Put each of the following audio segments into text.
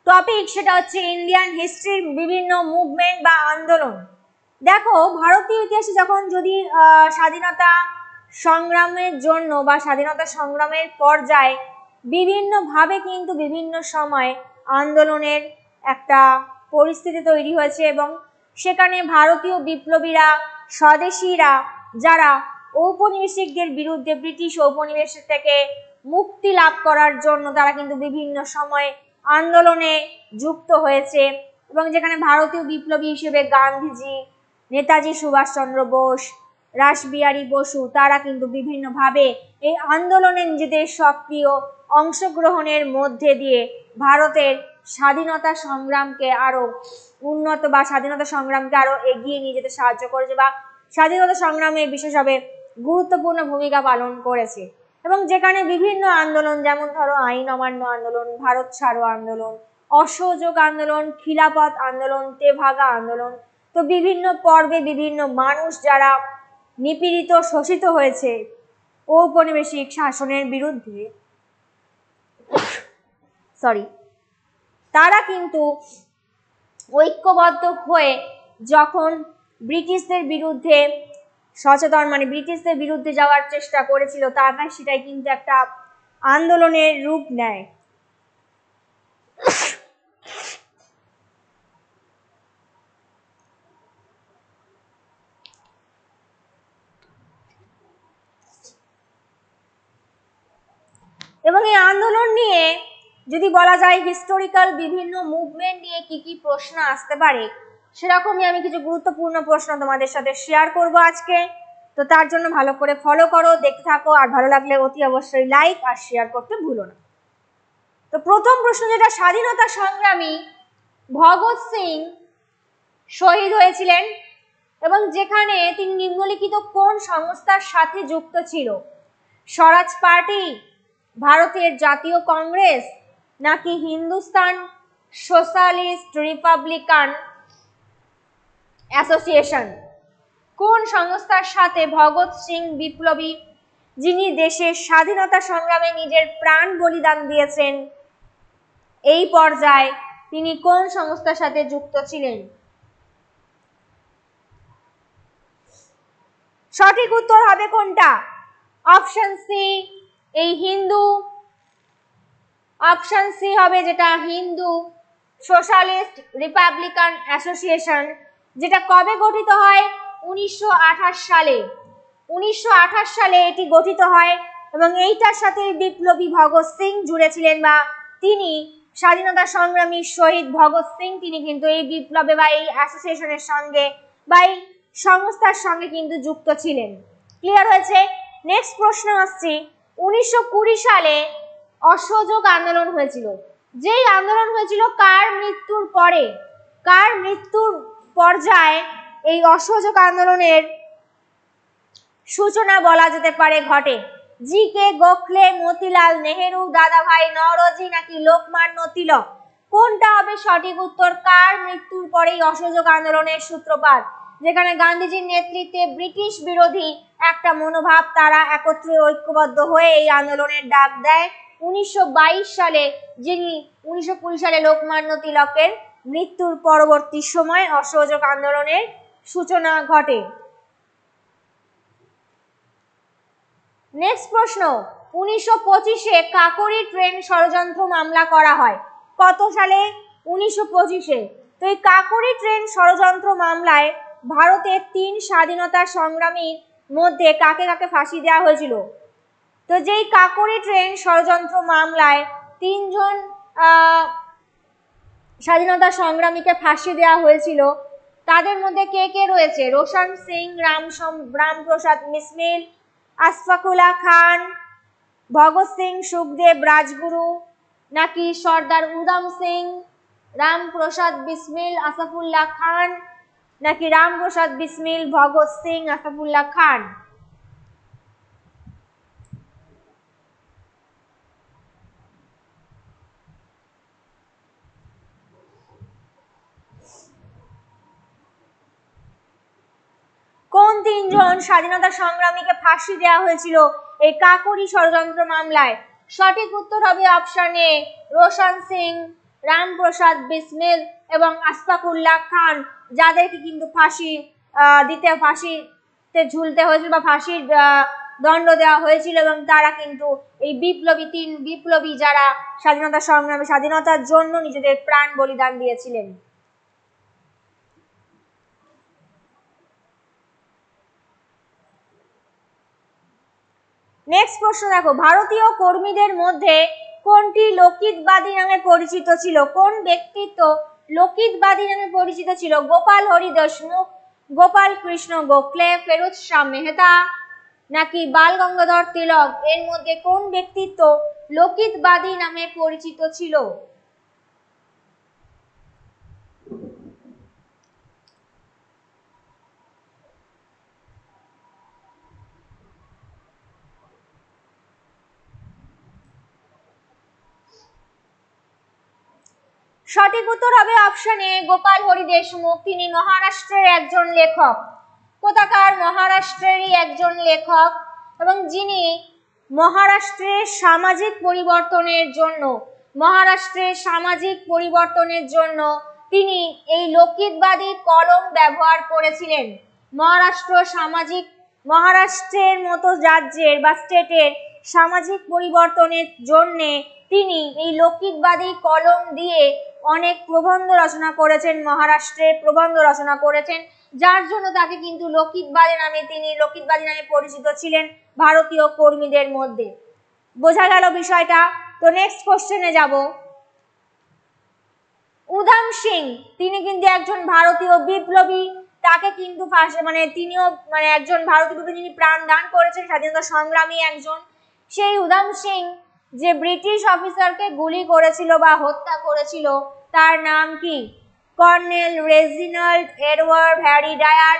Topic সেটা হচ্ছে Indian হিস্ট্রির বিভিন্ন মুভমেন্ট বা আন্দোলন। দেখো ভারতীয় ইতিহাসে যখন যদি স্বাধীনতা সংগ্রামের জন্য বা স্বাধীনতা সংগ্রামের পর্যায়ে বিভিন্নভাবে কিন্তু বিভিন্ন সময় আন্দোলনের একটা পরিস্থিতি তৈরি হয়েছে এবং সেখানে ভারতীয় বিপ্লবীরা স্বদেশীরা যারা ঔপনিবেশিকদের বিরুদ্ধে ব্রিটিশ ঔপনিবেশ থেকে মুক্তি লাভ করার জন্য তারা কিন্তু বিভিন্ন সময় আন্দোলনে যুক্ত হয়েছে এবং যেখানে ভারতীয় বিপ্লবী হিসেবে গান্ধীজি, নেতাজি সুভাষচন্দ্র বোস, রাসবিহারী বসু তারা কিন্তু বিভিন্নভাবে এই আন্দোলনে নিজেদের সক্রিয় অংশগ্রহণের মধ্যে দিয়ে ভারতের স্বাধীনতা সংগ্রামকে আরো উন্নত বা স্বাধীনতা সংগ্রামকে আরো এগিয়ে নিয়ে যেতে সাহায্য করেছে বা স্বাধীনতা সংগ্রামে বিশেষভাবে গুরুত্বপূর্ণ ভূমিকা পালন করেছে। এবং যেখানে বিভিন্ন আন্দোলন যেমন ধরো আইন অমান্য আন্দোলন, ভারত ছাড়ো আন্দোলন, অসহযোগ আন্দোলন, খিলাফত আন্দোলন, তেভাগা আন্দোলন, তো বিভিন্ন পর্বে বিভিন্ন মানুষ যারা নিপীড়িত শোষিত হয়েছে ঔপনিবেশিক শাসনের বিরুদ্ধে তারা কিন্তু ঐক্যবদ্ধ হয়ে যখন ব্রিটিশদের বিরুদ্ধে সচেতন ব্রিটিশদের বিরুদ্ধে যাওয়ার চেষ্টা করেছিল তারা সেটাই কিন্তু একটা আন্দোলনের রূপ নেয়। এবং এই আন্দোলন নিয়ে যদি বলা যায় হিস্টোরিক্যাল বিভিন্ন মুভমেন্ট নিয়ে কি কি প্রশ্ন আসতে পারে সেরকমই আমি কিছু গুরুত্বপূর্ণ প্রশ্ন তোমাদের সাথে শেয়ার করব আজকে। তো তার জন্য ভালো করে ফলো করো, দেখতে থাকো, আর ভালো লাগলে অতি অবশ্যই লাইক আর শেয়ার করতে ভুলো না। তো প্রথম প্রশ্ন যেটা, স্বাধীনতা সংগ্রামী ভগৎ সিং শহীদ হয়েছিলেন এবং যেখানে তিনি নিম্নলিখিত কোন সংস্থার সাথে যুক্ত ছিল? স্বরাজ পার্টি, ভারতের জাতীয় কংগ্রেস, নাকি হিন্দুস্তান সোশ্যালিস্ট রিপাবলিকান অ্যাসোসিয়েশন? কোন সংস্থার সাথে ভগৎ সিং বিপ্লবী যিনি দেশের স্বাধীনতা সংগ্রামে নিজের প্রাণ বলিদান দিয়েছেন এই পর্যায়ে তিনি কোন সংস্থার সাথে যুক্ত ছিলেন? সঠিক উত্তর হবে কোনটা? অপশন সি এই হিন্দু, অপশন সি হবে যেটা হিন্দু সোশ্যালিস্ট রিপাবলিকান অ্যাসোসিয়েশন, যেটা কবে গঠিত হয়? 1928 সালে। 1928 সালে এটি গঠিত হয় এবং এইটার সাথে বিপ্লবী ভগৎ সিং জুড়ে ছিলেন বা তিনি স্বাধীনতা সংগ্রামী শহীদ ভগৎ সিং তিনি কিন্তু এই বিপ্লবে বা এই অ্যাসোসিয়েশনের সঙ্গে বা এই সংস্থার সঙ্গে কিন্তু যুক্ত ছিলেন। ক্লিয়ার হয়েছে? নেক্সট প্রশ্ন আসছে, 1920 সালে অসহযোগ আন্দোলন হয়েছিল। যেই আন্দোলন হয়েছিল কার মৃত্যুর পরে, কার মৃত্যুর পর্যায়ে এই অসহযোগ আন্দোলনের সূচনা বলা যেতে পারে ঘটে? জি কে গোখলে, মতিলাল নেহেরু, দাদাভাই নওরোজি, নাকি লোকমান্য তিলক? কোনটা হবে সঠিক উত্তর? কার মৃত্যুর পরেই অসহযোগ আন্দোলনের সূত্রপাত? যেখানে গান্ধীজির নেতৃত্বে ব্রিটিশ বিরোধী একটা মনোভাব, তারা একত্রে ঐক্যবদ্ধ হয়ে এই আন্দোলনের ডাক দেয় 1922 সালে, যিনি 1920 সালে লোকমান্য তিলকের মৃত্যুর পরবর্তী সময় অসহযোগ আন্দোলনের সূচনা ঘটে। নেক্সট প্রশ্ন, 1925-এ কাকোরি ট্রেন ষড়যন্ত্র মামলা করা হয়। কত সালে? 1925-এ। তো এই কাকোরি ট্রেন ষড়যন্ত্র মামলায় ভারতের 3 স্বাধীনতা সংগ্রামীর মধ্যে কাকে কাকে ফাঁসি দেওয়া হয়েছিল? তো যেই কাকোরি ট্রেন ষড়যন্ত্র মামলায় 3 জন স্বাধীনতা সংগ্রামীকে ফাঁসি দেওয়া হয়েছিল তাদের মধ্যে কে কে রয়েছে? রোশন সিং, রামপ্রসাদ বিসমিল, আশফাকুল্লাহ খান, ভগৎ সিং, সুখদেব রাজগুরু, নাকি সর্দার উধম সিং, রামপ্রসাদ বিসমিল, আসাফুল্লাহ খান, নাকি রামপ্রসাদ বিসমিল, ভগৎ সিং, আসাফুল্লাহ খান? কোন 3 জন স্বাধীনতা সংগ্রামীকে ফাঁসি দেওয়া হয়েছিল এই কাকোরি ষড়যন্ত্র মামলায়? সঠিক উত্তর হবে অপশন এ রোশন সিং, রামপ্রসাদ বিসমিল এবং আশফাকুল্লাহ খান, যাদেরকে কিন্তু ফাঁসিতে ঝুলতে হয়েছিল বা ফাঁসির দণ্ড দেওয়া হয়েছিল, এবং তারা কিন্তু এই তিন বিপ্লবী যারা স্বাধীনতা সংগ্রামে স্বাধীনতার জন্য নিজেদের প্রাণ বলিদান দিয়েছিলেন। নেক্সট প্রশ্ন দেখো, ভারতীয় কর্মীদের মধ্যে কোনটি লোকিতবাদী নামে পরিচিত ছিল? কোন ব্যক্তিত্ব লোকিতবাদী নামে পরিচিত ছিল? গোপাল হরি দেশমুখ, গোপাল কৃষ্ণ গোখলে, ফিরোজ শাহ মেহতা নাকি বাল গঙ্গাধর তিলক? এর মধ্যে কোন ব্যক্তিত্ব লোকিতবাদী নামে পরিচিত ছিল? সঠিক উত্তর হবে অপশন এ, গোপাল হরি দেশমুখ। তিনি মহারাষ্ট্রের একজন লেখক। কোথাকার? মহারাষ্ট্রেরই একজন লেখক, এবং যিনি মহারাষ্ট্রের সামাজিক পরিবর্তনের জন্য তিনি এই লোকিতবাদী কলম ব্যবহার করেছিলেন। মহারাষ্ট্রের মতো রাজ্যের বা স্টেটের সামাজিক পরিবর্তনের জন্য তিনি এই লোকিতবাদী কলম দিয়ে অনেক প্রবন্ধ রচনা করেছেন, মহারাষ্ট্রের প্রবন্ধ রচনা করেছেন, যার জন্য তাকে কিন্তু লোকিতবাদী নামে পরিচিত ছিলেন ভারতীয় কর্মীদের মধ্যে। বোঝা গেল বিষয়টা? তো নেক্সট কোশ্চেনে যাব। উধাম সিং, তিনি কিন্তু একজন ভারতীয় বিপ্লবী। তাকে কিন্তু তিনিও একজন ভারতীয় বিপ্লবী, যিনি প্রাণ দান করেছেন, স্বাধীনতা সংগ্রামী একজন। সেই উধাম সিং যে ব্রিটিশ অফিসারকে গুলি করেছিল বা হত্যা করেছিল, তার নাম কি? Colonel Reginald Edward Harry Dyer,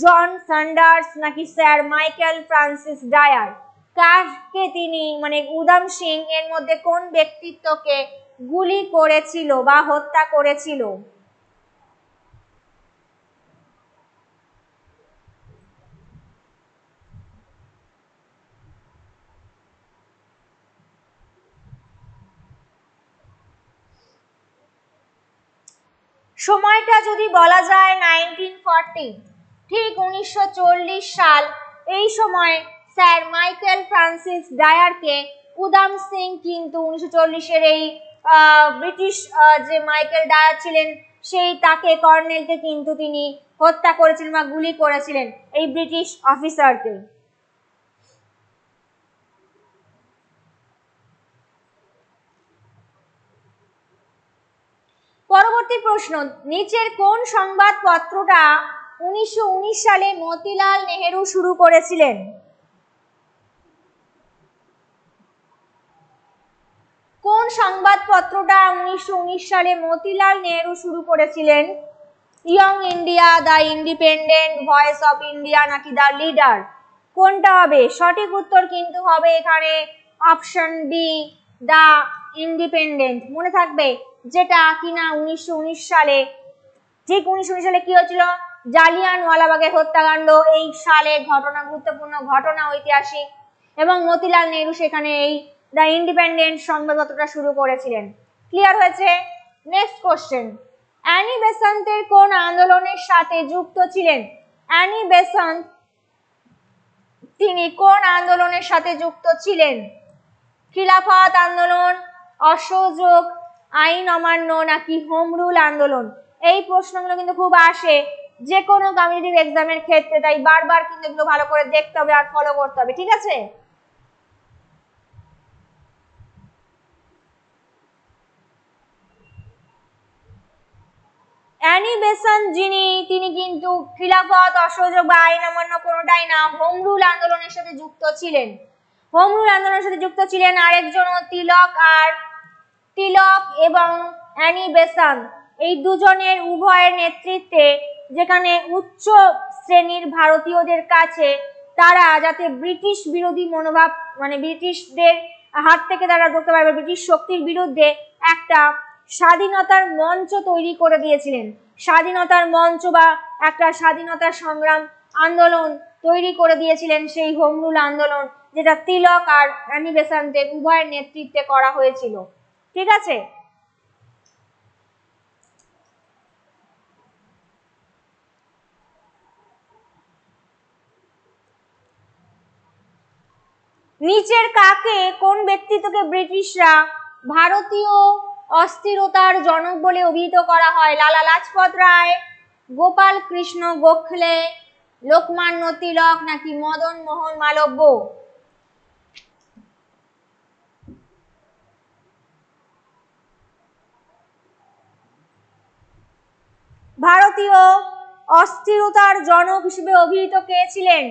John Sanders নাকি স্যার মাইকেল ফ্রান্সিস ডায়ার? কাকে তিনি উধাম সিং এর মধ্যে কোন ব্যক্তিত্বকে গুলি করেছিল বা হত্যা করেছিল? সময়টা যদি বলা যায় 1940, ঠিক 1940 সাল। এই সময় স্যার মাইকেল ফ্রান্সিস ডায়ারকে উধাম সিং কিন্তু 1940-এর এই ব্রিটিশ যে মাইকেল ডায়ার ছিলেন, তাকে কর্নেলকে কিন্তু তিনি হত্যা করেছিলেন বা গুলি করেছিলেন, এই ব্রিটিশ অফিসারকে। পরবর্তী প্রশ্ন, নিচের কোন সংবাদপত্রটা 1919 সালে মতিলাল নেহেরু শুরু করেছিলেন? কোন সংবাদপত্রটা 1919 সালে মতিলাল নেহেরু শুরু করেছিলেন? Young India, the independent, voice of India নাকি দ্য লিডার? কোনটা হবে? সঠিক উত্তর কিন্তু হবে এখানে অপশন বি, দ্য ইন্ডিপেন্ডেন্ট। মনে থাকবে, যেটা কিনা 1919 সালে, ঠিক 1919 সালে কি হয়েছিল? জালিয়ানওয়ালাবাগের হত্যাকাণ্ড, এই সালের ঘটনা, গুরুত্বপূর্ণ ঘটনা, ঐতিহাসিক, এবং মতিলাল নেহেরু সেখানে এই দ্য ইন্ডিপেন্ডেন্ট সংবাদপত্রটা শুরু করেছিলেন। ক্লিয়ার হয়েছে? নেক্সট কোশ্চেন, অ্যানি বেসান্তের কোন আন্দোলনের সাথে যুক্ত ছিলেন? অ্যানি বেসান্ত তিনি কোন আন্দোলনের সাথে যুক্ত ছিলেন? খিলাফত আন্দোলন, অসহযোগ আইন অমান্য নাকি হোম রুল আন্দোলন? এই প্রশ্নগুলো কিন্তু খুব আসে যে কোনো কম্পিটিটিভ এক্সামের ক্ষেত্রে, তাই বারবার কিন্তু এগুলো ভালো করে দেখতে হবে আর ফলো করতে হবে, ঠিক আছে? অ্যানি বেসান্ত তিনি কিন্তু খিলাফত, অসহযোগ বা আইন অমান্য কোনোটাই না, হোম রুল আন্দোলনের সাথে যুক্ত ছিলেন। হোম রুল আন্দোলনের সাথে যুক্ত ছিলেন আরেকজনও, তিলক এবং অ্যানি বেসান্ত, এই দুজনের উভয়ের নেতৃত্বে, যেখানে উচ্চ শ্রেণীর ভারতীয়দের কাছে তারা যাতে ব্রিটিশ বিরোধী মনোভাব, ব্রিটিশদের হাত থেকে তারা ধরতে পারবে, ব্রিটিশ শক্তির বিরুদ্ধে একটা স্বাধীনতার মঞ্চ তৈরি করে দিয়েছিলেন। স্বাধীনতার মঞ্চ বা একটা স্বাধীনতা সংগ্রাম আন্দোলন তৈরি করে দিয়েছিলেন, সেই হোম রুল আন্দোলন, যেটা তিলক আর অ্যানি বেসান্তের উভয়ের নেতৃত্বে করা হয়েছিল। ঠিক আছে? নিচের কাকে কোন ব্যক্তিত্বকে ব্রিটিশরা ভারতীয় অস্থিরতার জনক বলে অভিহিত করা হয়? লালা লাজপত রায়, গোপাল কৃষ্ণ গোখলে, লোকমান্য তিলক নাকি মদন মোহন মালব্য? ভারতীয় অস্থিরতার জনক হিসেবে অভিহিত কে ছিলেন?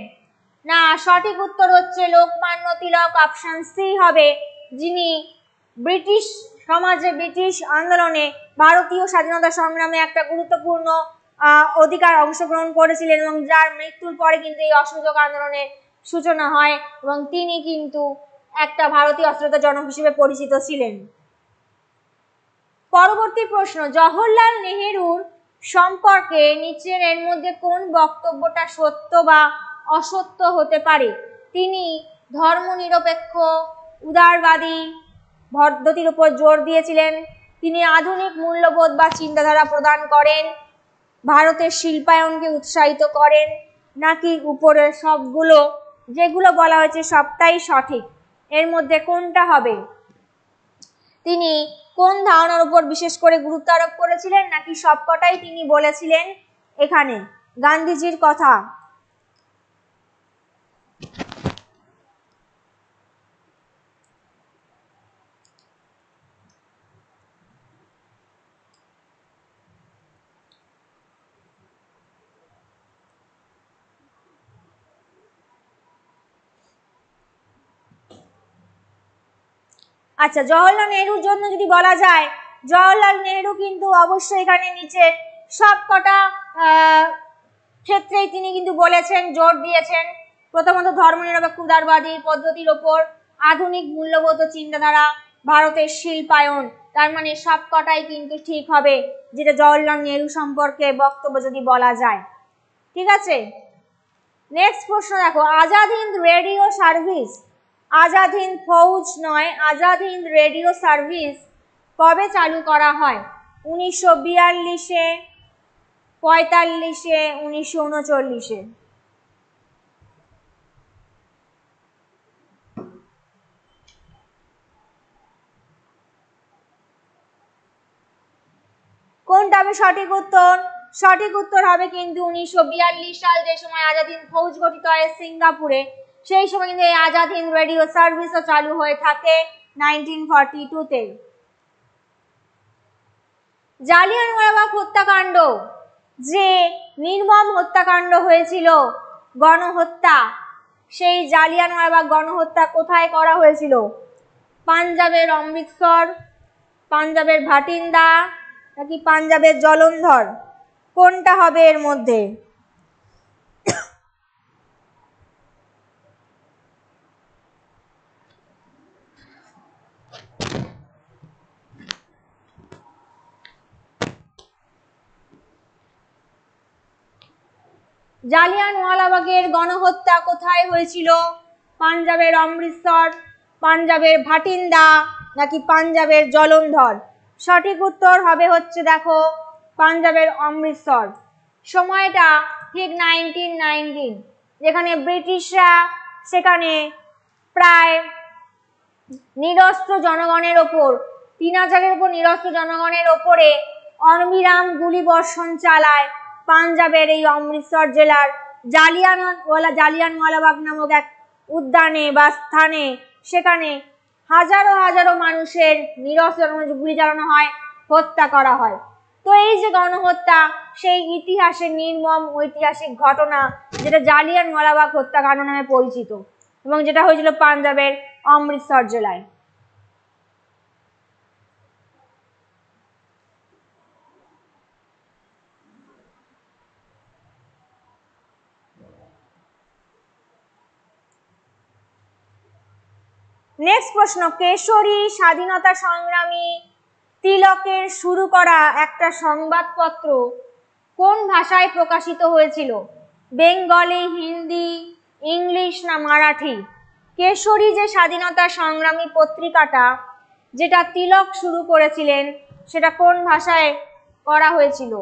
না, সঠিক উত্তর হচ্ছে লোকমান্য তিলক, অপশন সি হবে, যিনি ব্রিটিশ সমাজে ব্রিটিশ আন্দোলনে ভারতীয় স্বাধীনতা সংগ্রামে একটা গুরুত্বপূর্ণ অধিকার অংশগ্রহণ করেছিলেন এবং যার মৃত্যুর পরে কিন্তু এই অসহযোগ আন্দোলনের সূচনা হয় এবং তিনি কিন্তু একটা ভারতীয় অস্থিরতা জনক হিসেবে পরিচিত ছিলেন। পরবর্তী প্রশ্ন, জওহরলাল নেহেরুর সম্পর্কে নিচের এর মধ্যে কোন বক্তব্যটা সত্য বা অসত্য হতে পারে? তিনি ধর্মনিরপেক্ষ উদারবাদী পদ্ধতির উপর জোর দিয়েছিলেন, তিনি আধুনিক মূল্যবোধ বা চিন্তাধারা প্রদান করেন, ভারতের শিল্পায়নকে উৎসাহিত করেন, নাকি উপরের সবগুলো যেগুলো বলা হয়েছে সবটাই সঠিক? এর মধ্যে কোনটা হবে? তিনি কোন ধারণার উপর বিশেষ করে গুরুত্ব আরোপ করেছিলেন, নাকি সবকটাই তিনি বলেছিলেন এখানে গান্ধীজির কথা? আচ্ছা, জওহরলাল নেহরুর জন্য যদি বলা যায়, জওহরলাল নেহরু কিন্তু অবশ্যই এখানে নিচে সবকটা ক্ষেত্রেই তিনি কিন্তু বলেছেন, জোর দিয়েছেন। প্রথমত ধর্মনিরপেক্ষ উদারবাদী পদ্ধতির ওপর, আধুনিক মূল্যবোধ ও চিন্তাধারা, ভারতের শিল্পায়ন, তার মানে সবকটাই কিন্তু ঠিক হবে যেটা জওহরলাল নেহরু সম্পর্কে বক্তব্য যদি বলা যায়। ঠিক আছে, নেক্সট প্রশ্ন দেখো, আজাদ হিন্দ রেডিও সার্ভিস, আজাদ হিন্দ ফৌজ নয়, আজাদ হিন্দ রেডিও সার্ভিস কবে চালু করা হয়? 1942-এ, 45-এ, 1939-এ? কোনটা হবে সঠিক উত্তর? সঠিক উত্তর হবে কিন্তু 1942 সাল, যে সময় আজাদ হিন্দ ফৌজ গঠিত হয় সিঙ্গাপুরে, সেই সময় কিন্তু এই আজাদ হিন্দ রেডিও সার্ভিসও চালু হয়ে থাকে 1942-তে। জালিয়ানওয়ালাবাগ হত্যাকাণ্ড, যে নির্মম হত্যাকাণ্ড হয়েছিল, গণহত্যা, সেই জালিয়ানওয়ালাবাগ গণহত্যা কোথায় করা হয়েছিল? পাঞ্জাবের অমৃতসর, পাঞ্জাবের ভাটিন্ডা, নাকি পাঞ্জাবের জলন্ধর? কোনটা হবে এর মধ্যে? জালিয়ানওয়ালাবাগের গণহত্যা কোথায় হয়েছিল? পাঞ্জাবের অমৃতসর, পাঞ্জাবের ভাটিন্ডা, নাকি পাঞ্জাবের জলন্ধর? সঠিক উত্তর হবে হচ্ছে দেখো পাঞ্জাবের অমৃতসর। সময়টা ঠিক 1919, যেখানে ব্রিটিশরা সেখানে প্রায় নিরস্ত্র জনগণের ওপর 3000-এর উপর নিরস্ত্র জনগণের ওপরে অবিরাম গুলিবর্ষণ চালায় পাঞ্জাবের এই অমৃতসর জেলার জালিয়ানওয়ালাবাগ নামক এক উদ্যানে বা স্থানে। সেখানে হাজারো হাজারো মানুষের নিরস্ত্র গুলি চালানো হয়, হত্যা করা হয়। তো এই যে গণহত্যা, সেই ইতিহাসের নির্মম ঐতিহাসিক ঘটনা যেটা জালিয়ানওয়ালাবাগ হত্যাকাণ্ড নামে পরিচিত এবং যেটা হয়েছিল পাঞ্জাবের অমৃতসর জেলায়। নেক্সট প্রশ্ন, কেশরী স্বাধীনতা সংগ্রামী তিলকের শুরু করা একটা সংবাদপত্র কোন ভাষায় প্রকাশিত হয়েছিল? বেঙ্গলি, হিন্দি, ইংলিশ না মারাঠি? কেশরী যে স্বাধীনতা সংগ্রামী পত্রিকাটা যেটা তিলক শুরু করেছিলেন, সেটা কোন ভাষায় করা হয়েছিল?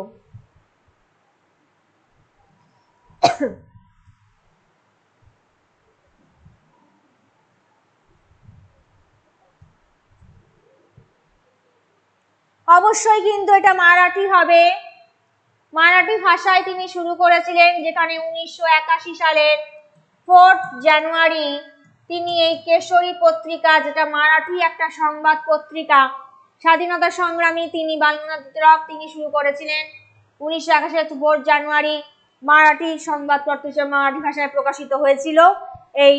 অবশ্যই কিন্তু এটা মারাঠি হবে। মারাঠি ভাষায় তিনি শুরু করেছিলেন, যেখানে 1981 সালের 4 জানুয়ারি তিনি এই কেশরী পত্রিকা, যেটা মারাঠি একটা সংবাদ পত্রিকা, স্বাধীনতা সংগ্রামী তিনি বালগঙ্গাধর তিলক তিনি শুরু করেছিলেন 1981 সালের 4 জানুয়ারি। মারাঠি সংবাদপত্র হিসেবে মারাঠি ভাষায় প্রকাশিত হয়েছিল এই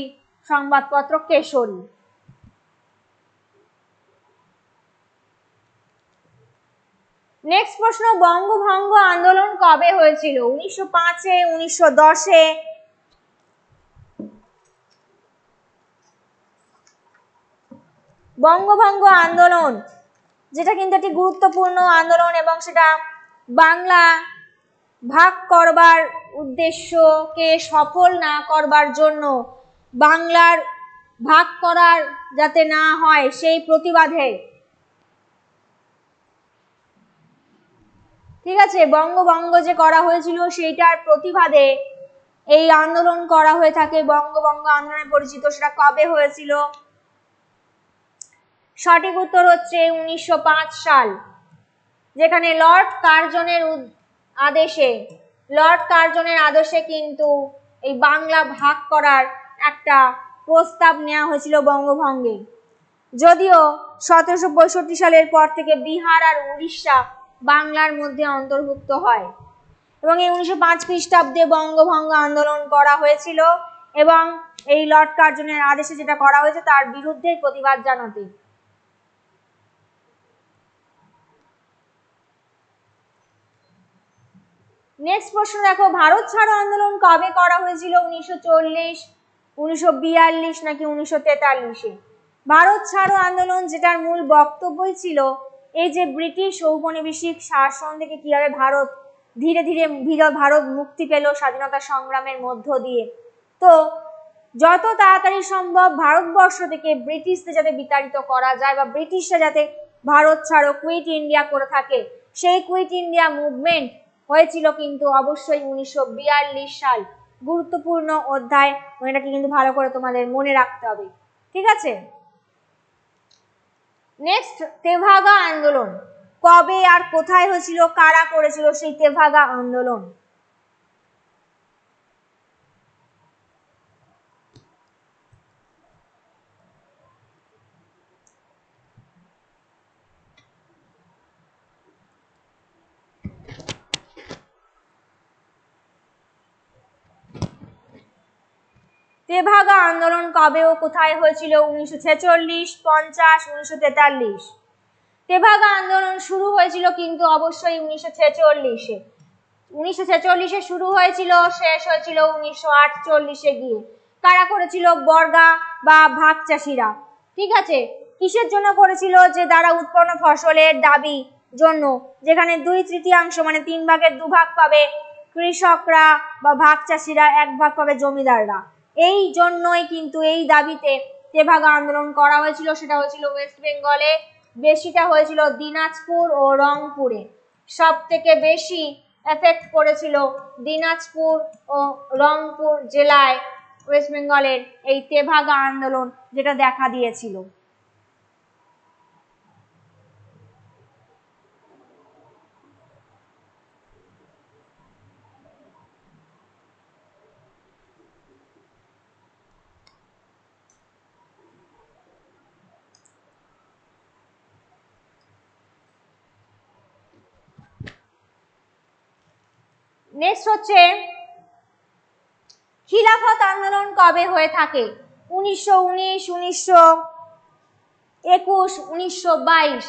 সংবাদপত্র কেশরী। নেক্সট প্রশ্ন, বঙ্গভঙ্গ আন্দোলন কবে হয়েছিল? 1905-এ, 1910-এ? বঙ্গভঙ্গ আন্দোলন, যেটা কিন্তু একটি গুরুত্বপূর্ণ আন্দোলন এবং সেটা বাংলা ভাগ করবার উদ্দেশ্যকে সফল না করবার জন্য, বাংলার ভাগ করার যাতে না হয় সেই প্রতিবাদে, ঠিক আছে, বঙ্গভঙ্গ যে করা হয়েছিল সেইটার প্রতিবাদে এই আন্দোলন করা হয়ে থাকে, বঙ্গভঙ্গ আন্দোলনে পরিচিত। সেটা কবে হয়েছিল? সঠিক উত্তর হচ্ছে 1905 সাল, যেখানে লর্ড কার্জনের আদেশে কিন্তু এই বাংলা ভাগ করার একটা প্রস্তাব নেওয়া হয়েছিল বঙ্গভঙ্গে। যদিও 1765 সালের পর থেকে বিহার আর উড়িষ্যা বাংলার মধ্যে অন্তর্ভুক্ত হয় এবং এই 1905 খ্রিস্টাব্দে বঙ্গভঙ্গ আন্দোলন করা হয়েছিল এবং এই লর্ড কার্জনের আদেশে যেটা করা হয়েছে তার বিরুদ্ধে প্রতিবাদ জানাতে। নেক্সট প্রশ্ন দেখো, ভারত ছাড়ো আন্দোলন কবে করা হয়েছিল? 1940, 1942 নাকি 1943-এ? ভারত ছাড়ো আন্দোলন, যেটার মূল বক্তব্যই ছিল এই যে ব্রিটিশ ঔপনিবেশিক শাসন থেকে কিভাবে ভারত ধীরে ধীরে ভারত মুক্তি পেল স্বাধীনতা সংগ্রামের মধ্য দিয়ে। তো যত তাড়াতাড়ি সম্ভব ভারতবর্ষ থেকে ব্রিটিশদের যাতে বিতাড়িত করা যায় বা ব্রিটিশরা যাতে ভারত ছাড়ো, কুইট ইন্ডিয়া করে থাকে, সেই কুইট ইন্ডিয়া মুভমেন্ট হয়েছিল কিন্তু অবশ্যই 1942 সাল। গুরুত্বপূর্ণ অধ্যায়, এটাকে কিন্তু ভালো করে তোমাদের মনে রাখতে হবে, ঠিক আছে? নেক্সট, তেভাগা আন্দোলন কবে আর কোথায় হয়েছিল? কারা করেছিল সেই তেভাগা আন্দোলন? তেভাগা আন্দোলন কবে ও কোথায় হয়েছিল? 1946, 50, 1943? তেভাগা আন্দোলন শুরু হয়েছিল কিন্তু অবশ্যই 1946-এ। 1946-এ শুরু হয়েছিল, শেষ হয়েছিল 1948-এ গিয়ে। কারা করেছিল? বর্গা বা ভাগ চাষিরা, ঠিক আছে। কিসের জন্য করেছিল? যে দ্বারা উৎপন্ন ফসলের দাবি জন্য, যেখানে 2/3 মানে 3 ভাগের 2 ভাগ পাবে কৃষকরা বা ভাগ চাষিরা, 1 ভাগ পাবে জমিদাররা। এই জন্যই কিন্তু এই দাবিতে তেভাগা আন্দোলন করা হয়েছিল। সেটা হয়েছিল ওয়েস্ট বেঙ্গলে, বেশিটা হয়েছিল দিনাজপুর ও রংপুরে। সব থেকে বেশি এফেক্ট করেছিল দিনাজপুর ও রংপুর জেলায় ওয়েস্ট বেঙ্গলের এই তেভাগা আন্দোলন, যেটা দেখা দিয়েছিল। নেক্সট হচ্ছে খিলাফত আন্দোলন কবে হয়ে থাকে? 1919, 1921, 1922?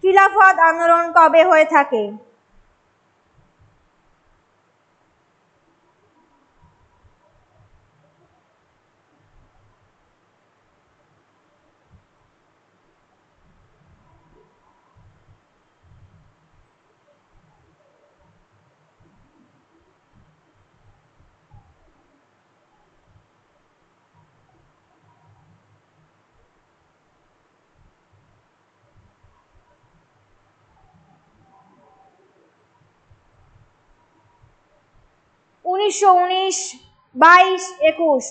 খিলাফত আন্দোলন কবে হয়ে থাকে? উনিশশো 22, 21?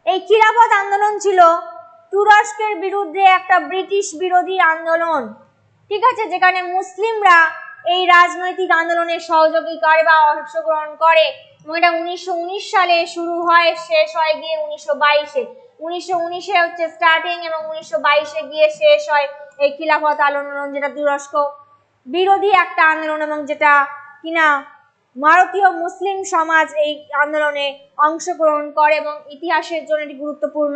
এই খিলাফত আন্দোলন ছিল তুরস্কের বিরুদ্ধে একটা ব্রিটিশ বিরোধী আন্দোলন, ঠিক আছে, যেখানে মুসলিমরা এই রাজনৈতিক আন্দোলনে সহযোগী করে বা অংশগ্রহণ করে এবং এটা 1919 সালে শুরু হয়, শেষ হয় গিয়ে 1922-এ। 1919-এ হচ্ছে স্টার্টিং এবং 1922-এ গিয়ে শেষ হয় এই খিলাফত আন্দোলন, যেটা তুরস্ক বিরোধী একটা আন্দোলন এবং যেটা কিনা ভারতীয় মুসলিম সমাজ এই আন্দোলনে অংশগ্রহণ করে এবং ইতিহাসের জন্য একটি গুরুত্বপূর্ণ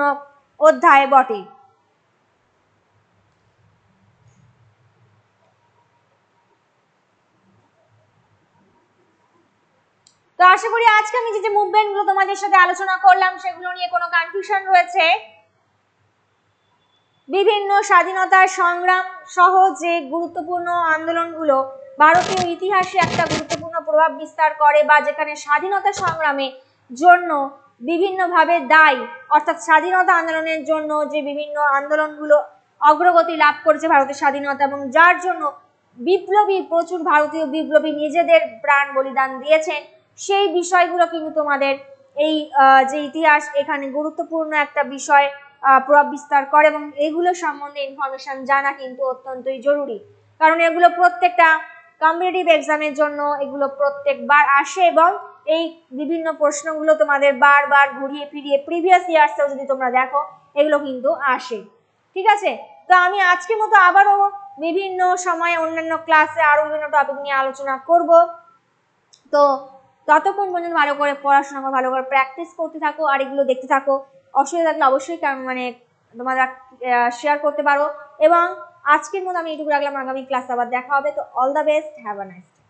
অধ্যায় বটে। তো আশা করি আজকে আমি যে মুভমেন্ট গুলো তোমাদের সাথে আলোচনা করলাম সেগুলো নিয়ে কোনো কনফিউশন রয়েছে? বিভিন্ন স্বাধীনতার সংগ্রাম সহ যে গুরুত্বপূর্ণ আন্দোলনগুলো ভারতীয় ইতিহাসে একটা গুরুত্বপূর্ণ প্রভাব বিস্তার করে বা যেখানে স্বাধীনতা সংগ্রামে জন্য বিভিন্নভাবে দায়ী, অর্থাৎ স্বাধীনতা আন্দোলনের জন্য যে বিভিন্ন আন্দোলনগুলো অগ্রগতি লাভ করেছে ভারতের স্বাধীনতা এবং যার জন্য বিপ্লবী, প্রচুর ভারতীয় বিপ্লবী নিজেদের প্রাণ বলিদান দিয়েছেন, সেই বিষয়গুলো কিন্তু তোমাদের এই যে ইতিহাস এখানে গুরুত্বপূর্ণ একটা বিষয় প্রভাব বিস্তার করে এবং এগুলো সম্বন্ধে ইনফরমেশন জানা কিন্তু অত্যন্তই জরুরি, কারণ এগুলো প্রত্যেকটা কম্পিটিটিভ এক্সামের জন্য এগুলো প্রত্যেকবার আসে এবং এই বিভিন্ন প্রশ্নগুলো তোমাদের বারবার ঘুরিয়ে ফিরিয়ে প্রিভিয়াস ইয়ার্সেও যদি তোমরা দেখো এগুলো কিন্তু আসে। ঠিক আছে, তো আমি আজকের মতো আবারও বিভিন্ন সময় অন্যান্য ক্লাসে আরো বিভিন্ন টপিক নিয়ে আলোচনা করব। তো ততক্ষণ পর্যন্ত ভালো করে পড়াশোনা করো, ভালো করে প্র্যাকটিস করতে থাকো আর এগুলো দেখতে থাকো। অসুবিধা থাকলে অবশ্যই মানে তোমরা শেয়ার করতে পারো এবং আজকের মতো আমি এটুকু রাখলাম, আগামী ক্লাসে আবার দেখা হবে। তো all the best, have a nice day.